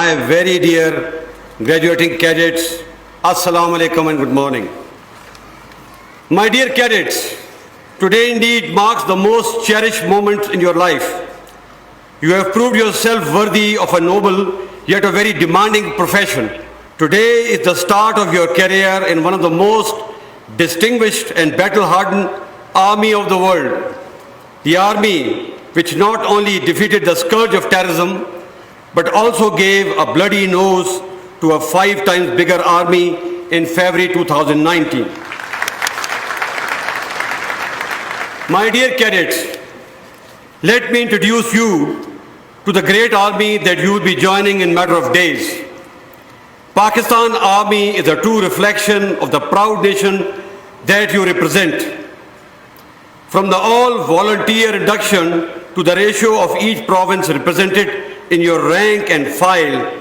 My very dear graduating cadets, Assalamu alaikum and good morning. My dear cadets, today indeed marks the most cherished moment in your life. You have proved yourself worthy of a noble yet a very demanding profession. Today is the start of your career in one of the most distinguished and battle-hardened army of the world. The army which not only defeated the scourge of terrorism, but also gave a bloody nose to a 5 times bigger army in February 2019. My dear cadets, let me introduce you to the great army that you will be joining in a matter of days. Pakistan Army is a true reflection of the proud nation that you represent. From the all-volunteer induction to the ratio of each province represented in your rank and file,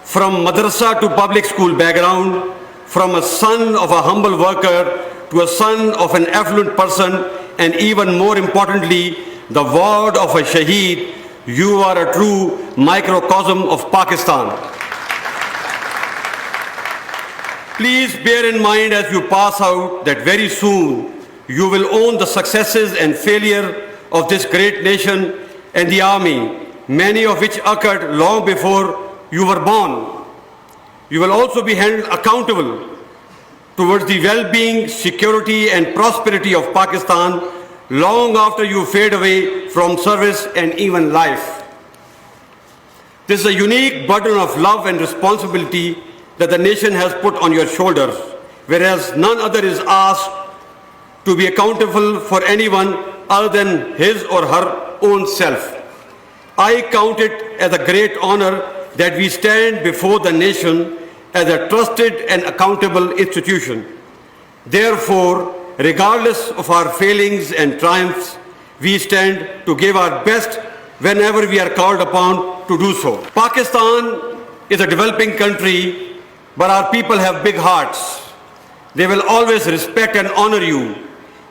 from madrasa to public school background, from a son of a humble worker to a son of an affluent person, and even more importantly, the ward of a shaheed, you are a true microcosm of Pakistan. Please bear in mind as you pass out that very soon you will own the successes and failure of this great nation and the army, many of which occurred long before you were born. You will also be held accountable towards the well-being, security and prosperity of Pakistan long after you fade away from service and even life. This is a unique burden of love and responsibility that the nation has put on your shoulders, whereas none other is asked to be accountable for anyone other than his or her own self. I count it as a great honor that we stand before the nation as a trusted and accountable institution. Therefore, regardless of our failings and triumphs, we stand to give our best whenever we are called upon to do so. Pakistan is a developing country, but our people have big hearts. They will always respect and honor you,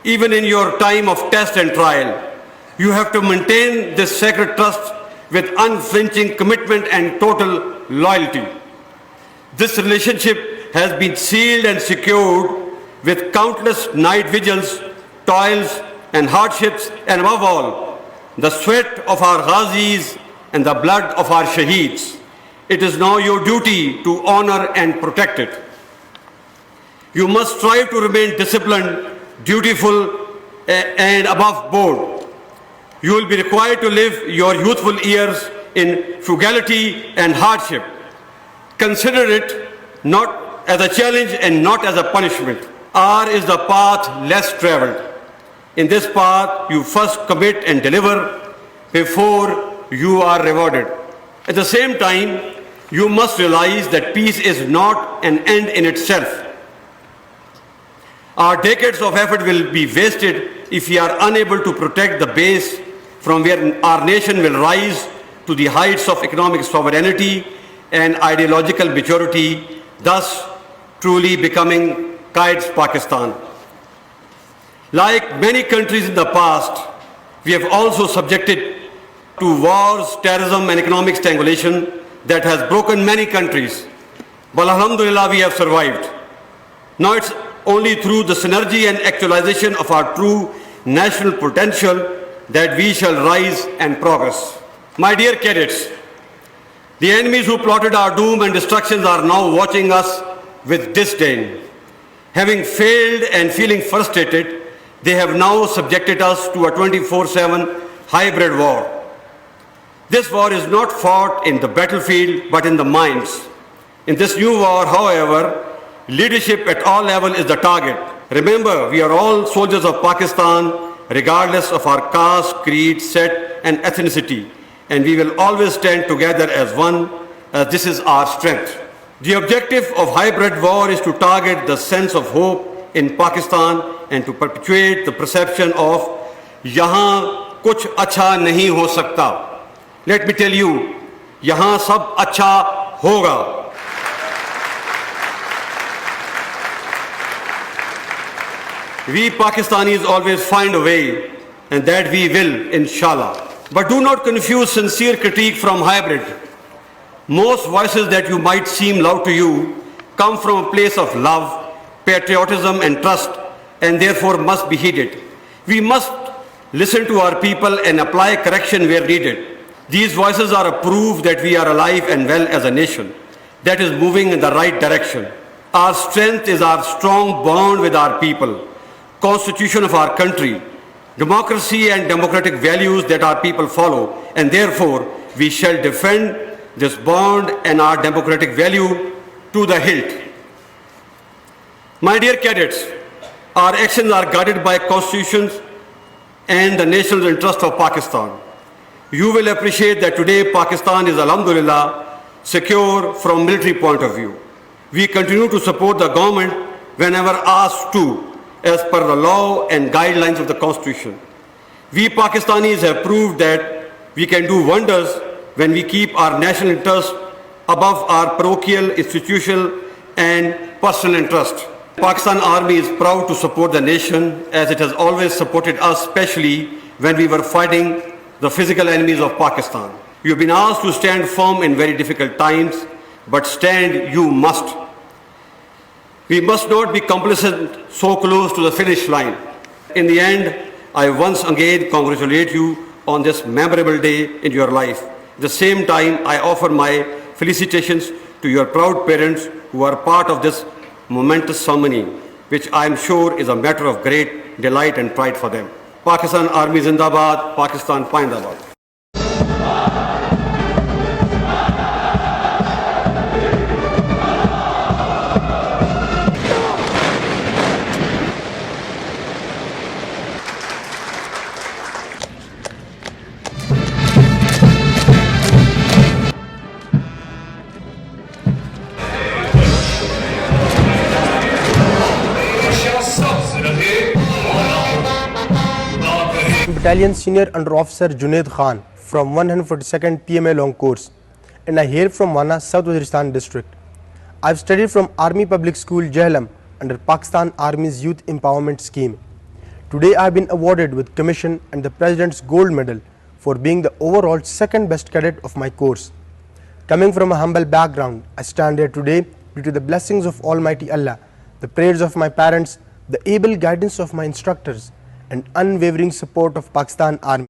even in your time of test and trial. You have to maintain this sacred trust with unflinching commitment and total loyalty. This relationship has been sealed and secured with countless night vigils, toils and hardships, and above all, the sweat of our ghazis and the blood of our shaheeds. It is now your duty to honor and protect it. You must strive to remain disciplined, dutiful, and above board. You will be required to live your youthful years in frugality and hardship. Consider it not as a challenge and not as a punishment. R is the path less traveled. In this path, you first commit and deliver before you are rewarded. At the same time, you must realize that peace is not an end in itself. Our decades of effort will be wasted if we are unable to protect the base from where our nation will rise to the heights of economic sovereignty and ideological maturity, thus truly becoming Qaed's Pakistan. Like many countries in the past, we have also subjected to wars, terrorism and economic strangulation that has broken many countries. But alhamdulillah, we have survived. Now it's only through the synergy and actualization of our true national potential that we shall rise and progress. My dear cadets, the enemies who plotted our doom and destructions are now watching us with disdain. Having failed and feeling frustrated, they have now subjected us to a 24/7 hybrid war. This war is not fought in the battlefield, but in the minds. In this new war, however, leadership at all levels is the target. Remember, we are all soldiers of Pakistan, regardless of our caste, creed, set, and ethnicity. And we will always stand together as one, as this is our strength. The objective of hybrid war is to target the sense of hope in Pakistan and to perpetuate the perception of yahan kuch acha nahi ho sakta. Let me tell you, yahan sab acha hoga. We Pakistanis always find a way, and that we will, inshallah. But do not confuse sincere critique from hybrid. Most voices that you might seem loud to you come from a place of love, patriotism and trust, and therefore must be heeded. We must listen to our people and apply correction where needed. These voices are a proof that we are alive and well as a nation that is moving in the right direction. Our strength is our strong bond with our people, constitution of our country, democracy and democratic values that our people follow, and therefore we shall defend this bond and our democratic value to the hilt. My dear cadets, our actions are guided by constitutions and the national interest of Pakistan. You will appreciate that today Pakistan is, alhamdulillah, secure from military point of view. We continue to support the government whenever asked to, as per the law and guidelines of the Constitution. We Pakistanis have proved that we can do wonders when we keep our national interest above our parochial, institutional and personal interest. Pakistan Army is proud to support the nation as it has always supported us, especially when we were fighting the physical enemies of Pakistan. You have been asked to stand firm in very difficult times, but stand you must. We must not be complacent so close to the finish line. In the end, I once again congratulate you on this memorable day in your life. At the same time, I offer my felicitations to your proud parents who are part of this momentous ceremony, which I am sure is a matter of great delight and pride for them. Pakistan Army Zindabad, Pakistan Paindabad. Battalion Senior Under Officer Junaid Khan from 142nd PMA Long Course, and I hail from Wana, South Waziristan district. I have studied from Army Public School Jhelum under Pakistan Army's Youth Empowerment Scheme. Today I have been awarded with commission and the President's Gold Medal for being the overall second best cadet of my course. Coming from a humble background, I stand here today due to the blessings of Almighty Allah, the prayers of my parents, the able guidance of my instructors, and unwavering support of Pakistan Army.